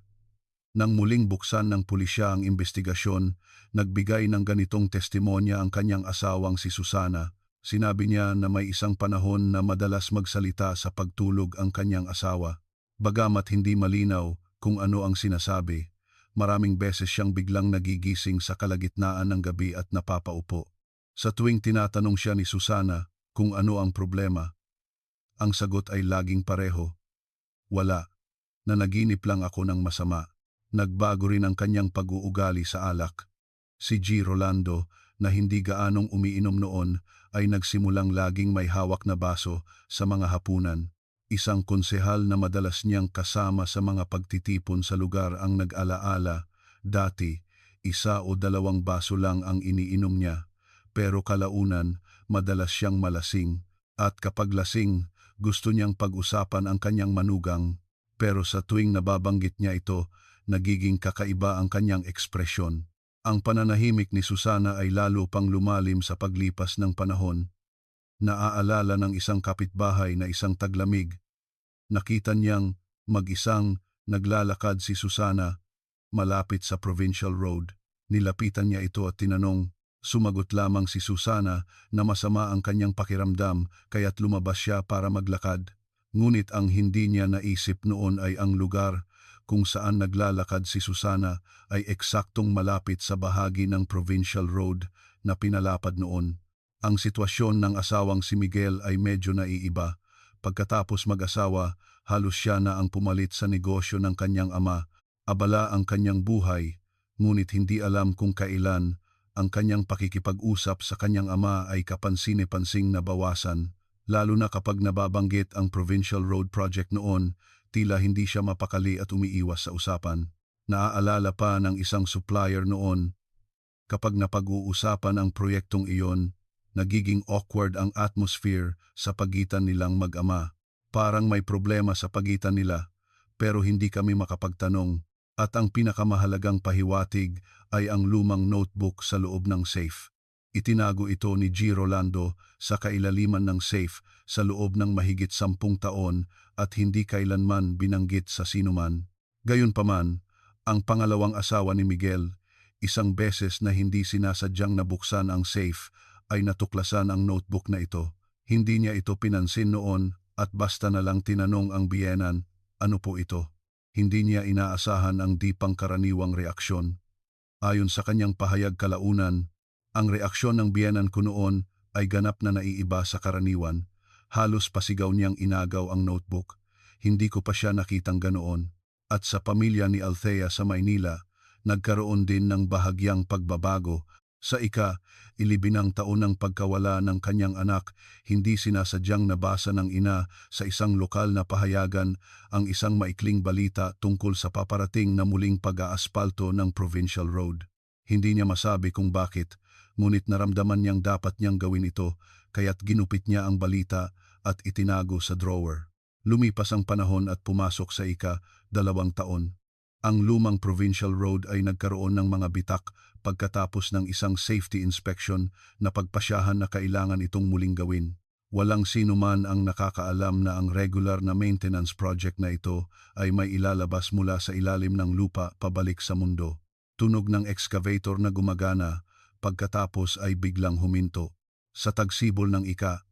[SPEAKER 1] Nang muling buksan ng pulisya ang investigasyon, nagbigay ng ganitong testimonya ang kanyang asawang si Susana. Sinabi niya na may isang panahon na madalas magsalita sa pagtulog ang kanyang asawa. Bagamat hindi malinaw kung ano ang sinasabi, maraming beses siyang biglang nagigising sa kalagitnaan ng gabi at napapaupo. Sa tuwing tinatanong siya ni Susana kung ano ang problema, ang sagot ay laging pareho. Wala, nanaginip lang ako ng masama. Nagbago rin ang kanyang pag-uugali sa alak. Si G. Rolando, na hindi gaanong umiinom noon, ay nagsimulang laging may hawak na baso sa mga hapunan. Isang konsehal na madalas niyang kasama sa mga pagtitipon sa lugar ang nag-alaala, dati, 1 o 2 baso lang ang iniinom niya. Pero kalaunan, madalas siyang malasing, at kapag lasing, gusto niyang pag-usapan ang kanyang manugang, pero sa tuwing nababanggit niya ito, nagiging kakaiba ang kanyang ekspresyon. Ang pananahimik ni Susana ay lalo pang lumalim sa paglipas ng panahon. Naaalala ng isang kapitbahay na isang taglamig. Nakita niyang mag-isang naglalakad si Susana malapit sa provincial road. Nilapitan niya ito at tinanong. Sumagot lamang si Susana na masama ang kanyang pakiramdam kaya't lumabas siya para maglakad. Ngunit ang hindi niya naisip noon ay ang lugar kung saan naglalakad si Susana ay eksaktong malapit sa bahagi ng provincial road na pinalapad noon. Ang sitwasyon ng asawang si Miguel ay medyo naiiba. Pagkatapos mag-asawa, halos siya na ang pumalit sa negosyo ng kanyang ama. Abala ang kanyang buhay, ngunit hindi alam kung kailan. Ang kanyang pakikipag-usap sa kanyang ama ay kapansin-pansing nabawasan, lalo na kapag nababanggit ang Provincial Road Project noon, tila hindi siya mapakali at umiiwas sa usapan. Naaalala pa ng isang supplier noon, kapag napag-uusapan ang proyektong iyon, nagiging awkward ang atmosphere sa pagitan nilang mag-ama. Parang may problema sa pagitan nila, pero hindi kami makapagtanong. At ang pinakamahalagang pahiwatig ay ang lumang notebook sa loob ng safe. Itinago ito ni G. Rolando sa kailaliman ng safe sa loob ng mahigit 10 taon at hindi kailanman binanggit sa sinuman. Gayunpaman, ang pangalawang asawa ni Miguel, isang beses na hindi sinasadyang nabuksan ang safe, ay natuklasan ang notebook na ito. Hindi niya ito pinansin noon at basta na lang tinanong ang biyenan, ano po ito? Hindi niya inaasahan ang di pangkaraniwang reaksyon. Ayon sa kanyang pahayag kalaunan, ang reaksyon ng biyenan ko noon ay ganap na naiiba sa karaniwan. Halos pasigaw niyang inagaw ang notebook. Hindi ko pa siya nakitang ganoon. At sa pamilya ni Althea sa Maynila, nagkaroon din ng bahagyang pagbabago. Sa ika-11 taon ng pagkawala ng kanyang anak, hindi sinasadyang nabasa ng ina sa isang lokal na pahayagan ang isang maikling balita tungkol sa paparating na muling pag-aaspalto ng provincial road. Hindi niya masabi kung bakit, ngunit naramdaman niyang dapat niyang gawin ito, kaya't ginupit niya ang balita at itinago sa drawer. Lumipas ang panahon at pumasok sa ika-2 taon. Ang lumang provincial road ay nagkaroon ng mga bitak pagkatapos ng isang safety inspection na pagpasyahan na kailangan itong muling gawin. Walang sino man ang nakakaalam na ang regular na maintenance project na ito ay may ilalabas mula sa ilalim ng lupa pabalik sa mundo. Tunog ng excavator na gumagana, pagkatapos ay biglang huminto. Sa tagsibol ng 12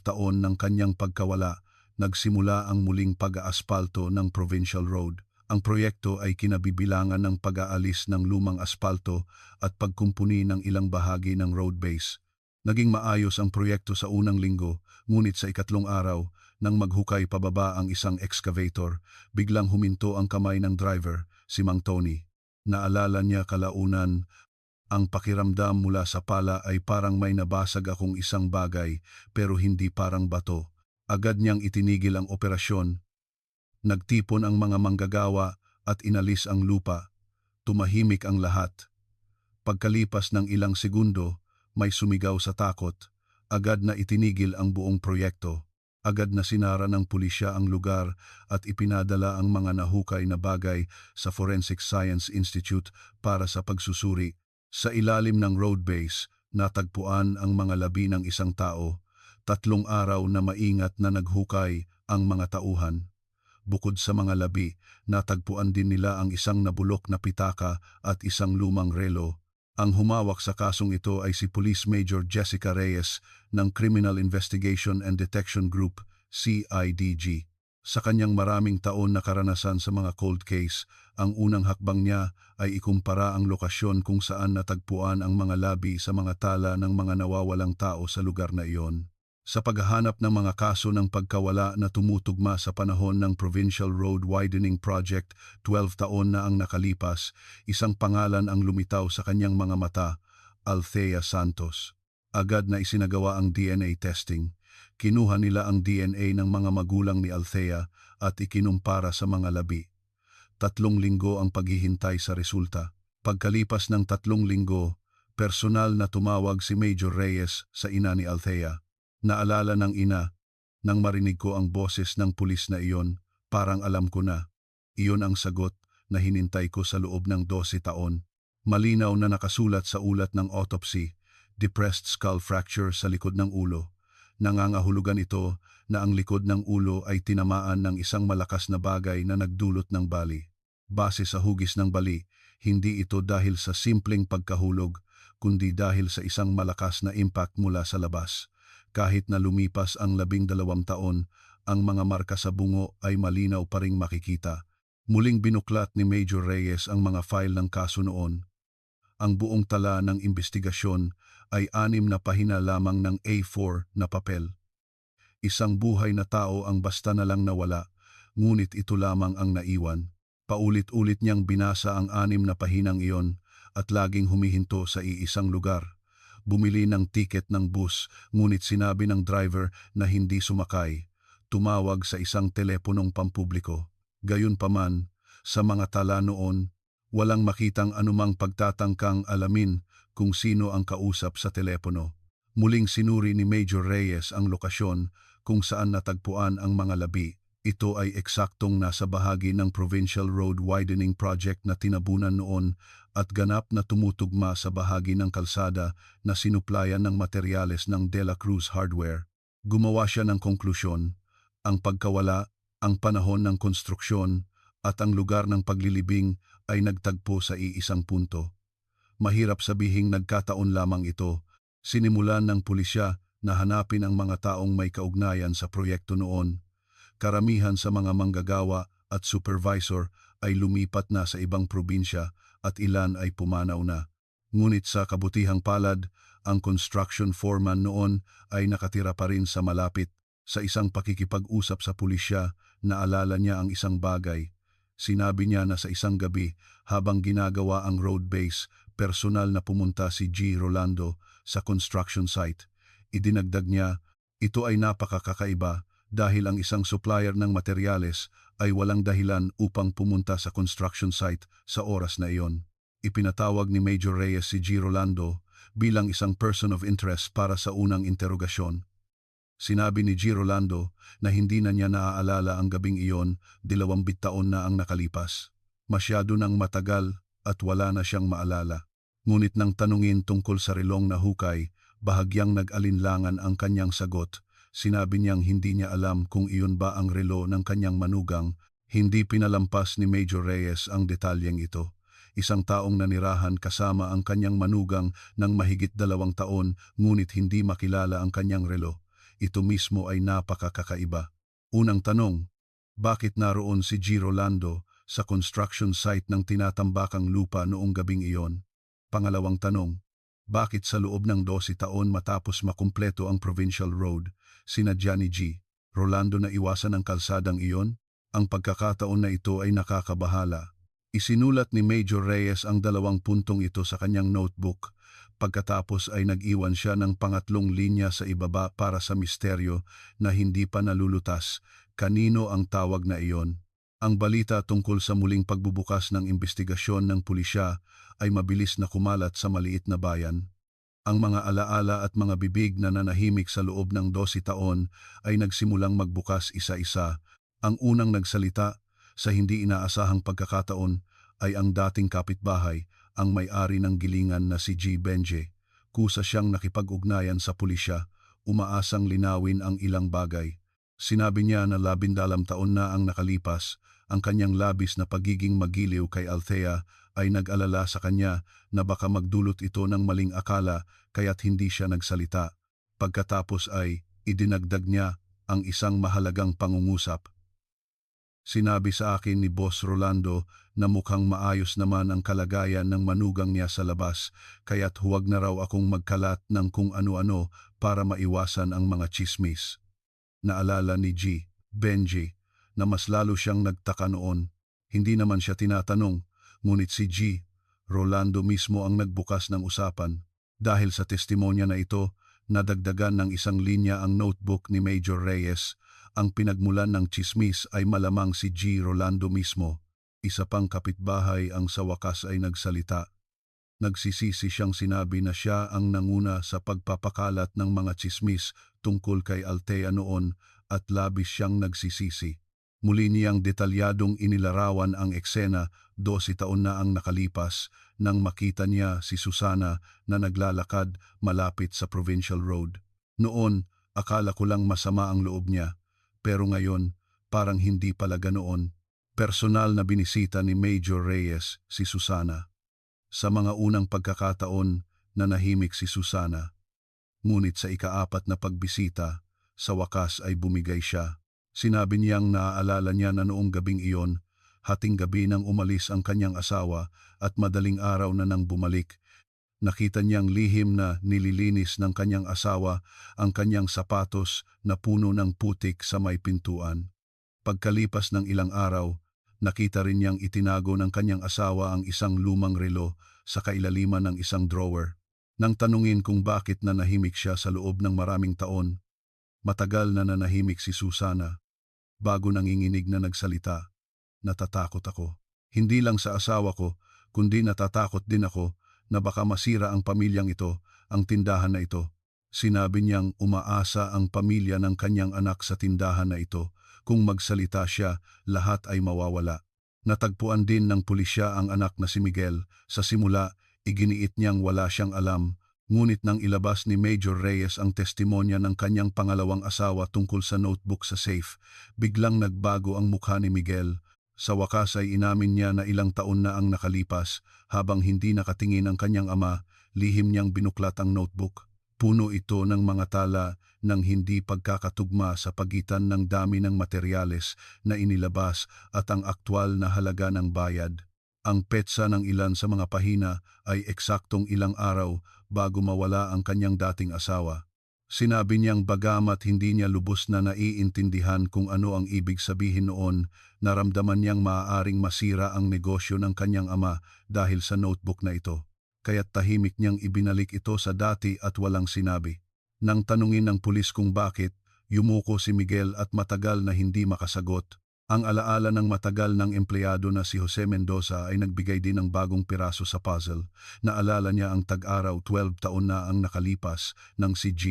[SPEAKER 1] taon ng kanyang pagkawala, nagsimula ang muling pag-aaspalto ng Provincial Road. Ang proyekto ay kinabibilangan ng pag-aalis ng lumang aspalto at pagkumpuni ng ilang bahagi ng road base. Naging maayos ang proyekto sa unang linggo, ngunit sa ikatlong araw, nang maghukay pababa ang isang excavator, biglang huminto ang kamay ng driver, si Mang Tony. Naalala niya kalaunan, ang pakiramdam mula sa pala ay parang may nabasag akong isang bagay, pero hindi parang bato. Agad niyang itinigil ang operasyon. Nagtipon ang mga manggagawa at inalis ang lupa. Tumahimik ang lahat. Pagkalipas ng ilang segundo, may sumigaw sa takot. Agad na itinigil ang buong proyekto. Agad na sinara ng pulisya ang lugar at ipinadala ang mga nahukay na bagay sa Forensic Science Institute para sa pagsusuri. Sa ilalim ng road base, natagpuan ang mga labi ng isang tao. 3 araw na maingat na naghukay ang mga tauhan. Bukod sa mga labi, natagpuan din nila ang isang nabulok na pitaka at isang lumang relo. Ang humawak sa kasong ito ay si Police Major Jessica Reyes ng Criminal Investigation and Detection Group, CIDG. Sa kanyang maraming taon na karanasan sa mga cold case, ang unang hakbang niya ay ikumpara ang lokasyon kung saan natagpuan ang mga labi sa mga tala ng mga nawawalang tao sa lugar na iyon. Sa paghahanap ng mga kaso ng pagkawala na tumutugma sa panahon ng Provincial Road Widening Project, 12 taon na ang nakalipas, isang pangalan ang lumitaw sa kanyang mga mata, Althea Santos. Agad na isinagawa ang DNA testing. Kinuha nila ang DNA ng mga magulang ni Althea at ikinumpara sa mga labi. 3 linggo ang paghihintay sa resulta. Pagkalipas ng 3 linggo, personal na tumawag si Major Reyes sa ina ni Althea. Naalala ng ina, nang marinig ko ang boses ng pulis na iyon, parang alam ko na. Iyon ang sagot na hinintay ko sa loob ng 12 taon. Malinaw na nakasulat sa ulat ng autopsy, depressed skull fracture sa likod ng ulo. Nangangahulugan ito na ang likod ng ulo ay tinamaan ng isang malakas na bagay na nagdulot ng bali. Base sa hugis ng bali, hindi ito dahil sa simpleng pagkahulog, kundi dahil sa isang malakas na impact mula sa labas. Kahit na lumipas ang 12 taon, ang mga marka sa bungo ay malinaw pa ring makikita. Muling binuklat ni Major Reyes ang mga file ng kaso noon. Ang buong tala ng imbestigasyon ay 6 na pahina lamang ng A4 na papel. Isang buhay na tao ang basta na lang nawala, ngunit ito lamang ang naiwan. Paulit-ulit niyang binasa ang 6 na pahinang iyon at laging humihinto sa iisang lugar. Bumili ng tiket ng bus, ngunit sinabi ng driver na hindi sumakay. Tumawag sa isang teleponong pampubliko. Gayunpaman, sa mga tala noon, walang makitang anumang pagtatangkang alamin kung sino ang kausap sa telepono. Muling sinuri ni Major Reyes ang lokasyon kung saan natagpuan ang mga labi. Ito ay eksaktong nasa bahagi ng Provincial Road Widening Project na tinabunan noon at ganap na tumutugma sa bahagi ng kalsada na sinuplayan ng materyales ng De La Cruz Hardware. Gumawa siya ng konklusyon, ang pagkawala, ang panahon ng konstruksyon at ang lugar ng paglilibing ay nagtagpo sa iisang punto. Mahirap sabihing nagkataon lamang ito. Sinimulan ng pulisya na hanapin ang mga taong may kaugnayan sa proyekto noon. Karamihan sa mga manggagawa at supervisor ay lumipat na sa ibang probinsya at ilan ay pumanaw na. Ngunit sa kabutihang palad, ang construction foreman noon ay nakatira pa rin sa malapit. Sa isang pakikipag-usap sa pulisya, naalala niya ang isang bagay. Sinabi niya na sa isang gabi, habang ginagawa ang road base, personal na pumunta si G. Rolando sa construction site. Idinagdag niya, ito ay napakakaiba dahil ang isang supplier ng materyales ay walang dahilan upang pumunta sa construction site sa oras na iyon. Ipinatawag ni Major Reyes si G. Rolando bilang isang person of interest para sa unang interogasyon. Sinabi ni G. Rolando na hindi na niya naaalala ang gabing iyon, 20 taon na ang nakalipas. Masyado nang matagal at wala na siyang maalala. Ngunit nang tanungin tungkol sa relong na hukay, bahagyang nag-alinlangan ang kanyang sagot. Sinabi niyang hindi niya alam kung iyon ba ang relo ng kanyang manugang. Hindi pinalampas ni Major Reyes ang detalyeng ito. Isang taong nanirahan kasama ang kanyang manugang ng mahigit 2 taon ngunit hindi makilala ang kanyang relo. Ito mismo ay napakakaiba. Unang tanong, bakit naroon si G. Rolando sa construction site ng tinatambakang lupa noong gabing iyon? Pangalawang tanong, bakit sa loob ng 12 taon matapos makumpleto ang provincial road, sinadya ni G. Rolando na iwasan ang kalsadang iyon? Ang pagkakataon na ito ay nakakabahala. Isinulat ni Major Reyes ang 2 puntong ito sa kanyang notebook. Pagkatapos ay nag-iwan siya ng pangatlong linya sa ibaba para sa misteryo na hindi pa nalulutas. Kanino ang tawag na iyon? Ang balita tungkol sa muling pagbubukas ng imbestigasyon ng pulisya ay mabilis na kumalat sa maliit na bayan. Ang mga alaala at mga bibig na nanahimik sa loob ng 12 taon ay nagsimulang magbukas isa-isa. Ang unang nagsalita sa hindi inaasahang pagkakataon ay ang dating kapitbahay, ang may-ari ng gilingan na si G. Benje. Kusa siyang nakipag-ugnayan sa pulisya, umaasang linawin ang ilang bagay. Sinabi niya na 12 taon na ang nakalipas, ang kanyang labis na pagiging magiliw kay Althea ay nag-alala sa kanya na baka magdulot ito ng maling akala kaya't hindi siya nagsalita. Pagkatapos ay idinagdag niya ang isang mahalagang pangungusap. Sinabi sa akin ni Boss Rolando na mukhang maayos naman ang kalagayan ng manugang niya sa labas, kaya't huwag na raw akong magkalat ng kung ano-ano para maiwasan ang mga chismis. Naalala ni G. Benji na mas lalo siyang nagtaka noon. Hindi naman siya tinatanong, ngunit si G. Rolando mismo ang nagbukas ng usapan. Dahil sa testimonya na ito, nadagdagan ng isang linya ang notebook ni Major Reyes. Ang pinagmulan ng chismis ay malamang si G. Rolando mismo. Isa pang kapitbahay ang sa wakas ay nagsalita. Nagsisisi siyang sinabi na siya ang nanguna sa pagpapakalat ng mga chismis tungkol kay Althea noon at labis siyang nagsisisi. Muli niyang detalyadong inilarawan ang eksena 12 taon na ang nakalipas nang makita niya si Susana na naglalakad malapit sa provincial road. Noon, akala ko lang masama ang loob niya. Pero ngayon, parang hindi pala ganoon. Personal na binisita ni Major Reyes si Susana. Sa mga unang pagkakataon, nanahimik si Susana. Ngunit sa ika-4 na pagbisita, sa wakas ay bumigay siya. Sinabi niyang naaalala niya na noong gabing iyon, hating gabi nang umalis ang kanyang asawa at madaling araw na nang bumalik. Nakita niyang lihim na nililinis ng kanyang asawa ang kanyang sapatos na puno ng putik sa may pintuan. Pagkalipas ng ilang araw, nakita rin niyang itinago ng kanyang asawa ang isang lumang relo sa kailaliman ng isang drawer. Nang tanungin kung bakit nanahimik siya sa loob ng maraming taon, matagal na nanahimik si Susana. Bago nanginginig na nagsalita, natatakot ako. Hindi lang sa asawa ko, kundi natatakot din ako na baka masira ang pamilyang ito, ang tindahan na ito. Sinabi niyang umaasa ang pamilya ng kanyang anak sa tindahan na ito. Kung magsalita siya, lahat ay mawawala. Natagpuan din ng pulisya ang anak na si Miguel. Sa simula, iginiit niyang wala siyang alam. Ngunit nang ilabas ni Major Reyes ang testimonya ng kanyang pangalawang asawa tungkol sa notebook sa safe, biglang nagbago ang mukha ni Miguel. Sa wakas ay inamin niya na ilang taon na ang nakalipas, habang hindi nakatingin ang kanyang ama, lihim niyang binuklat ang notebook. Puno ito ng mga tala ng hindi pagkakatugma sa pagitan ng dami ng materyales na inilabas at ang aktwal na halaga ng bayad. Ang petsa ng ilan sa mga pahina ay eksaktong ilang araw bago mawala ang kanyang dating asawa. Sinabi niyang bagamat hindi niya lubos na naiintindihan kung ano ang ibig sabihin noon, naramdaman niyang maaaring masira ang negosyo ng kanyang ama dahil sa notebook na ito. Kaya't tahimik niyang ibinalik ito sa dati at walang sinabi. Nang tanungin ng pulis kung bakit, yumuko si Miguel at matagal na hindi makasagot. Ang alaala ng matagal ng empleyado na si Jose Mendoza ay nagbigay din ng bagong piraso sa puzzle. Naalala niya ang tag-araw 12 taon na ang nakalipas ng si G.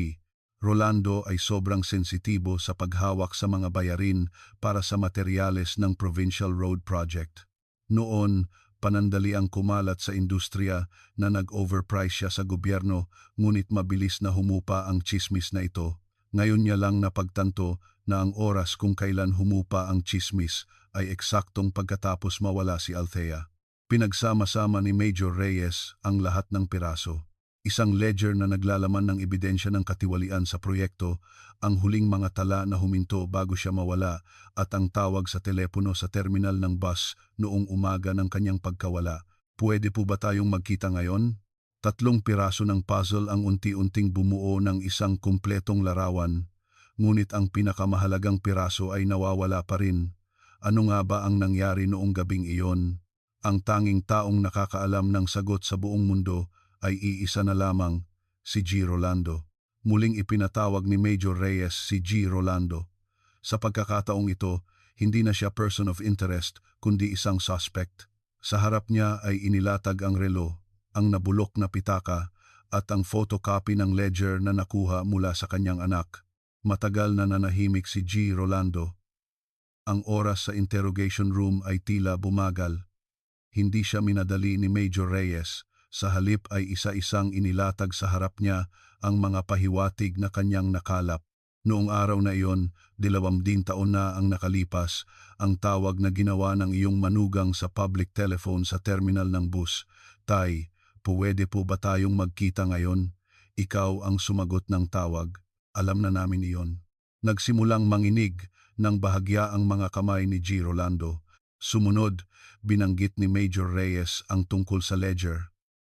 [SPEAKER 1] Rolando ay sobrang sensitibo sa paghawak sa mga bayarin para sa materyales ng Provincial Road Project. Noon, panandali ang kumalat sa industriya na nag-overprice siya sa gobyerno, ngunit mabilis na humupa ang chismis na ito. Ngayon niya lang napagtanto na ang oras kung kailan humupa ang tsismis ay eksaktong pagkatapos mawala si Althea. Pinagsama-sama ni Major Reyes ang lahat ng piraso. Isang ledger na naglalaman ng ebidensya ng katiwalian sa proyekto, ang huling mga tala na huminto bago siya mawala at ang tawag sa telepono sa terminal ng bus noong umaga ng kanyang pagkawala. Pwede po ba tayong magkita ngayon? 3 piraso ng puzzle ang unti-unting bumuo ng isang kumpletong larawan, ngunit ang pinakamahalagang piraso ay nawawala pa rin. Ano nga ba ang nangyari noong gabing iyon? Ang tanging taong nakakaalam ng sagot sa buong mundo ay iisa na lamang, si G. Rolando. Muling ipinatawag ni Major Reyes si G. Rolando. Sa pagkakataong ito, hindi na siya person of interest kundi isang suspect. Sa harap niya ay inilatag ang relo, ang nabulok na pitaka at ang photocopy ng ledger na nakuha mula sa kanyang anak. Matagal na nanahimik si G. Rolando. Ang oras sa interrogation room ay tila bumagal. Hindi siya minadali ni Major Reyes. Sa halip ay isa-isang inilatag sa harap niya ang mga pahiwatig na kanyang nakalap. Noong araw na iyon, 20 taon na ang nakalipas, ang tawag na ginawa ng iyong manugang sa public telephone sa terminal ng bus. Tay, pwede po ba tayong magkita ngayon? Ikaw ang sumagot ng tawag. Alam na namin iyon. Nagsimulang manginig ng bahagya ang mga kamay ni G. Rolando. Sumunod, binanggit ni Major Reyes ang tungkol sa ledger.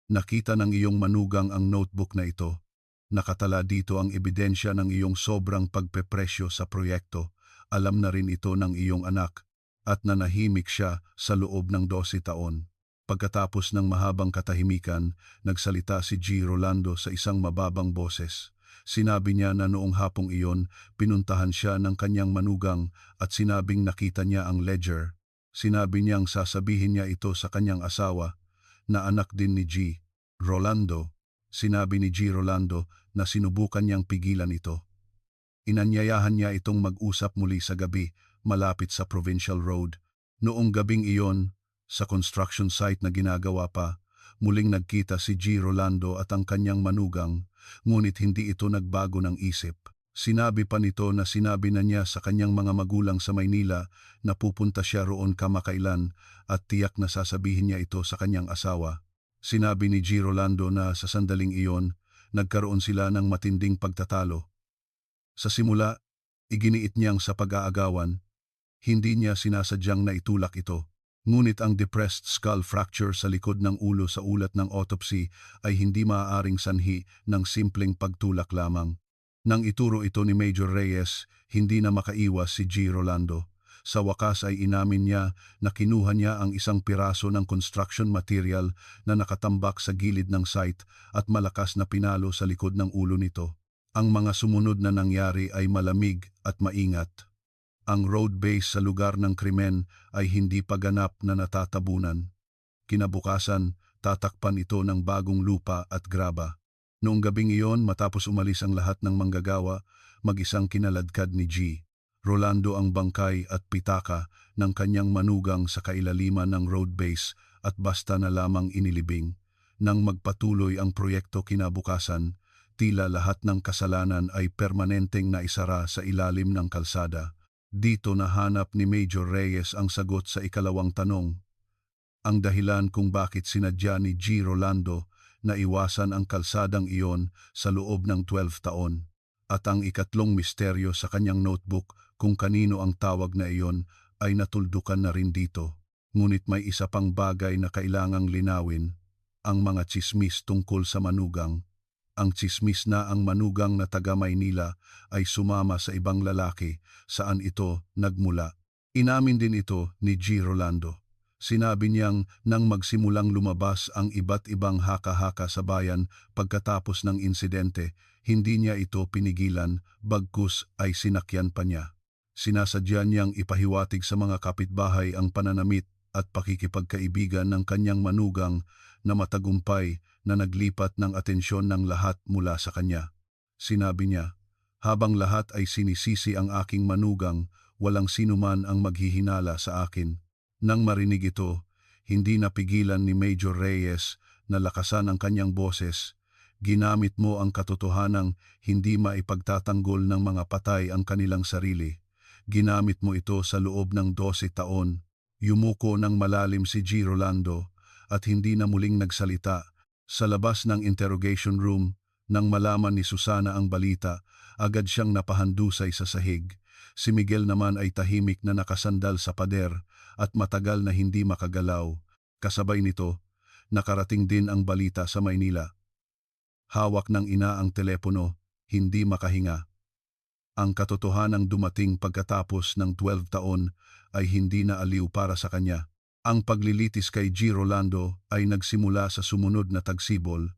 [SPEAKER 1] Nakita ng iyong manugang ang notebook na ito. Nakatala dito ang ebidensya ng iyong sobrang pagpepresyo sa proyekto. Alam na rin ito ng iyong anak at nanahimik siya sa loob ng 12 taon. Pagkatapos ng mahabang katahimikan, nagsalita si G. Rolando sa isang mababang boses. Sinabi niya na noong hapong iyon, pinuntahan siya ng kanyang manugang at sinabing nakita niya ang ledger. Sinabi niyang sasabihin niya ito sa kanyang asawa, na anak din ni G. Rolando. Sinabi ni G. Rolando na sinubukan niyang pigilan ito. Inanyayahan niya itong mag-usap muli sa gabi, malapit sa Provincial Road. Noong gabing iyon, sa construction site na ginagawa pa, muling nagkita si G. Rolando at ang kanyang manugang, ngunit hindi ito nagbago ng isip. Sinabi pa nito na sinabi na niya sa kanyang mga magulang sa Maynila na pupunta siya roon kamakailan at tiyak na sasabihin niya ito sa kanyang asawa. Sinabi ni G. Rolando na sa sandaling iyon, nagkaroon sila ng matinding pagtatalo. Sa simula, iginiit niyang sa pag-aagawan, hindi niya sinasadyang naitulak ito. Ngunit ang depressed skull fracture sa likod ng ulo sa ulat ng autopsy ay hindi maaaring sanhi ng simpleng pagtulak lamang. Nang ituro ito ni Major Reyes, hindi na makaiwas si G. Rolando. Sa wakas ay inamin niya na kinuha niya ang isang piraso ng construction material na nakatambak sa gilid ng site at malakas na pinalo sa likod ng ulo nito. Ang mga sumunod na nangyari ay malamig at maingat. Ang road base sa lugar ng krimen ay hindi pa ganap na natatabunan. Kinabukasan, tatakpan ito ng bagong lupa at graba. Noong gabing iyon, matapos umalis ang lahat ng manggagawa, mag-isang kinaladkad ni G. Rolando ang bangkay at pitaka ng kanyang manugang sa kailaliman ng road base at basta na lamang inilibing. Nang magpatuloy ang proyekto kinabukasan, tila lahat ng kasalanan ay permanenteng naisara sa ilalim ng kalsada. Dito nahanap ni Major Reyes ang sagot sa ikalawang tanong. Ang dahilan kung bakit sinadya ni G. Rolando na iwasan ang kalsadang iyon sa loob ng 12 taon. At ang ikatlong misteryo sa kanyang notebook kung kanino ang tawag na iyon ay natuldukan na rin dito. Ngunit may isa pang bagay na kailangang linawin, ang mga tsismis tungkol sa manugang. Ang tsismis na ang manugang na taga Maynila ay sumama sa ibang lalaki saan ito nagmula. Inamin din ito ni G. Rolando. Sinabi niyang nang magsimulang lumabas ang iba't ibang haka-haka sa bayan pagkatapos ng insidente, hindi niya ito pinigilan, bagkus ay sinakyan pa niya. Sinasadya niyang ipahiwatig sa mga kapitbahay ang pananamit at pakikipagkaibigan ng kanyang manugang na matagumpay na naglipat ng atensyon ng lahat mula sa kanya. Sinabi niya, habang lahat ay sinisisi ang aking manugang, walang sinuman ang maghihinala sa akin. Nang marinig ito, hindi napigilan ni Major Reyes na lakasan ang kanyang boses. Ginamit mo ang katotohanang hindi maipagtatanggol ng mga patay ang kanilang sarili. Ginamit mo ito sa loob ng 12 taon. Yumuko ng malalim si G. Rolando at hindi na muling nagsalita. Sa labas ng interrogation room, nang malaman ni Susana ang balita, agad siyang napahandusay sa sahig. Si Miguel naman ay tahimik na nakasandal sa pader at matagal na hindi makagalaw. Kasabay nito, nakarating din ang balita sa Maynila. Hawak ng ina ang telepono, hindi makahinga. Ang katotohanang dumating pagkatapos ng 12 taon ay hindi na aliw para sa kanya. Ang paglilitis kay G. Rolando ay nagsimula sa sumunod na tagsibol.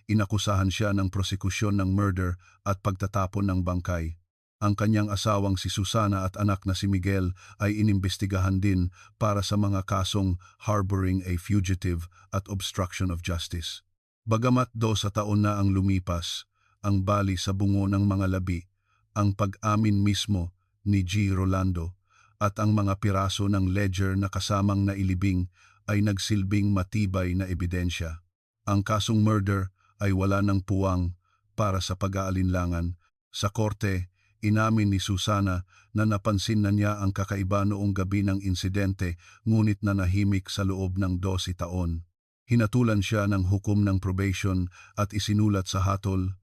[SPEAKER 1] Inakusahan siya ng prosekusyon ng murder at pagtatapon ng bangkay. Ang kanyang asawang si Susana at anak na si Miguel ay inimbestigahan din para sa mga kasong harboring a fugitive at obstruction of justice. Bagamat 2 taon na ang lumipas, ang bali sa bungo ng mga labi, ang pag-amin mismo ni G. Rolando at ang mga piraso ng ledger na kasamang nailibing ay nagsilbing matibay na ebidensya. Ang kasong murder ay wala ng puwang para sa pag-aalinlangan. Sa korte, inamin ni Susana na napansin na niya ang kakaiba noong gabi ng insidente ngunit nanahimik sa loob ng 12 taon. Hinatulan siya ng hukom ng probation at isinulat sa hatol,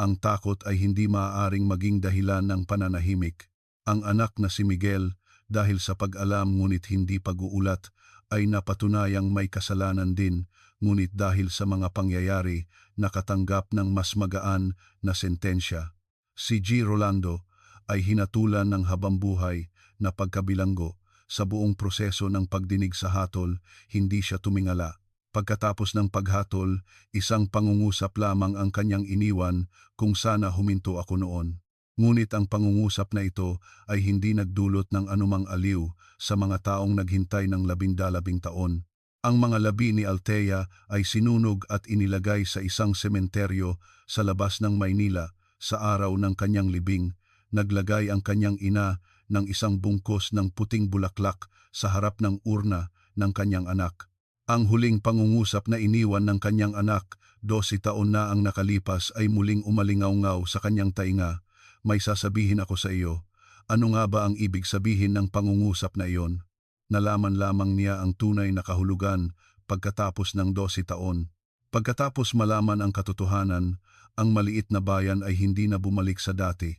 [SPEAKER 1] ang takot ay hindi maaaring maging dahilan ng pananahimik. Ang anak na si Miguel, dahil sa pag-alam ngunit hindi pag-uulat, ay napatunayang may kasalanan din, ngunit dahil sa mga pangyayari, nakatanggap ng mas magaan na sentensya. Si G. Rolando ay hinatulan ng habambuhay na pagkabilanggo. Sa buong proseso ng pagdinig sa hatol, hindi siya tumingala. Pagkatapos ng paghatol, isang pangungusap lamang ang kanyang iniwan kung sana huminto ako noon. Ngunit ang pangungusap na ito ay hindi nagdulot ng anumang aliw sa mga taong naghintay ng 12 taon. Ang mga labi ni Althea ay sinunog at inilagay sa isang sementeryo sa labas ng Maynila sa araw ng kanyang libing. Naglagay ang kanyang ina ng isang bungkos ng puting bulaklak sa harap ng urna ng kanyang anak. Ang huling pangungusap na iniwan ng kanyang anak, 12 taon na ang nakalipas, ay muling umalingaw-ngaw sa kanyang tainga. May sasabihin ako sa iyo. Ano nga ba ang ibig sabihin ng pangungusap na iyon? Nalaman lamang niya ang tunay na kahulugan pagkatapos ng 12 taon. Pagkatapos malaman ang katotohanan, ang maliit na bayan ay hindi na bumalik sa dati.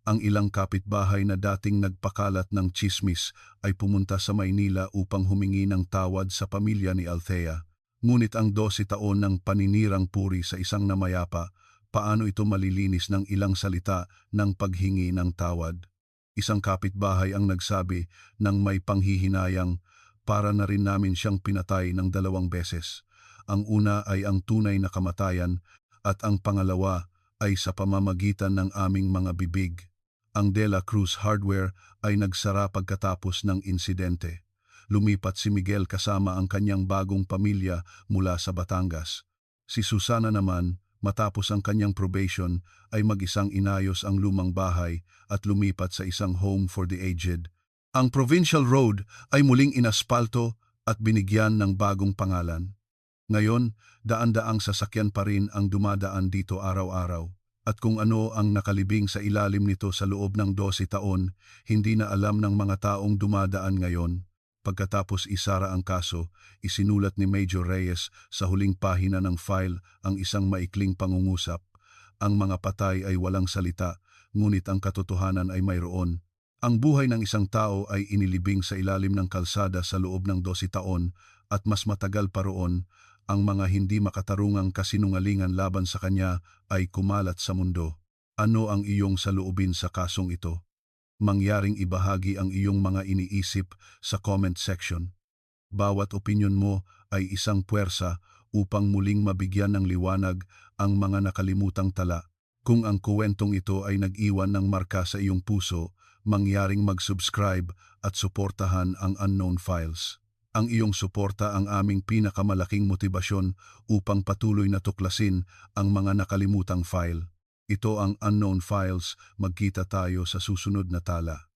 [SPEAKER 1] Ang ilang kapitbahay na dating nagpakalat ng tsismis ay pumunta sa Maynila upang humingi ng tawad sa pamilya ni Althea. Ngunit ang 12 taon ng paninirang puri sa isang namayapa, paano ito malilinis ng ilang salita ng paghingi ng tawad? Isang kapitbahay ang nagsabi ng may panghihinayang, para na rin namin siyang pinatay ng 2 beses. Ang una ay ang tunay na kamatayan at ang pangalawa ay sa pamamagitan ng aming mga bibig. Ang De La Cruz Hardware ay nagsara pagkatapos ng insidente. Lumipat si Miguel kasama ang kanyang bagong pamilya mula sa Batangas. Si Susana naman, matapos ang kanyang probation, ay mag-isang inayos ang lumang bahay at lumipat sa isang home for the aged. Ang Provincial Road ay muling inaspalto at binigyan ng bagong pangalan. Ngayon, daan-daang sasakyan pa rin ang dumadaan dito araw-araw. At kung ano ang nakalibing sa ilalim nito sa loob ng 12 taon, hindi na alam ng mga taong dumadaan ngayon. Pagkatapos isara ang kaso, isinulat ni Major Reyes sa huling pahina ng file ang isang maikling pangungusap. Ang mga patay ay walang salita, ngunit ang katotohanan ay mayroon. Ang buhay ng isang tao ay inilibing sa ilalim ng kalsada sa loob ng 12 taon at mas matagal pa roon, ang mga hindi makatarungang kasinungalingan laban sa kanya ay kumalat sa mundo. Ano ang iyong saloobin sa kasong ito? Mangyaring ibahagi ang iyong mga iniisip sa comment section. Bawat opinyon mo ay isang puwersa upang muling mabigyan ng liwanag ang mga nakalimutang tala. Kung ang kuwentong ito ay nag-iwan ng marka sa iyong puso, mangyaring mag-subscribe at suportahan ang Unknown Files. Ang iyong suporta ang aming pinakamalaking motibasyon upang patuloy na tuklasin ang mga nakalimutang file. Ito ang Unknown Files, magkita tayo sa susunod na tala.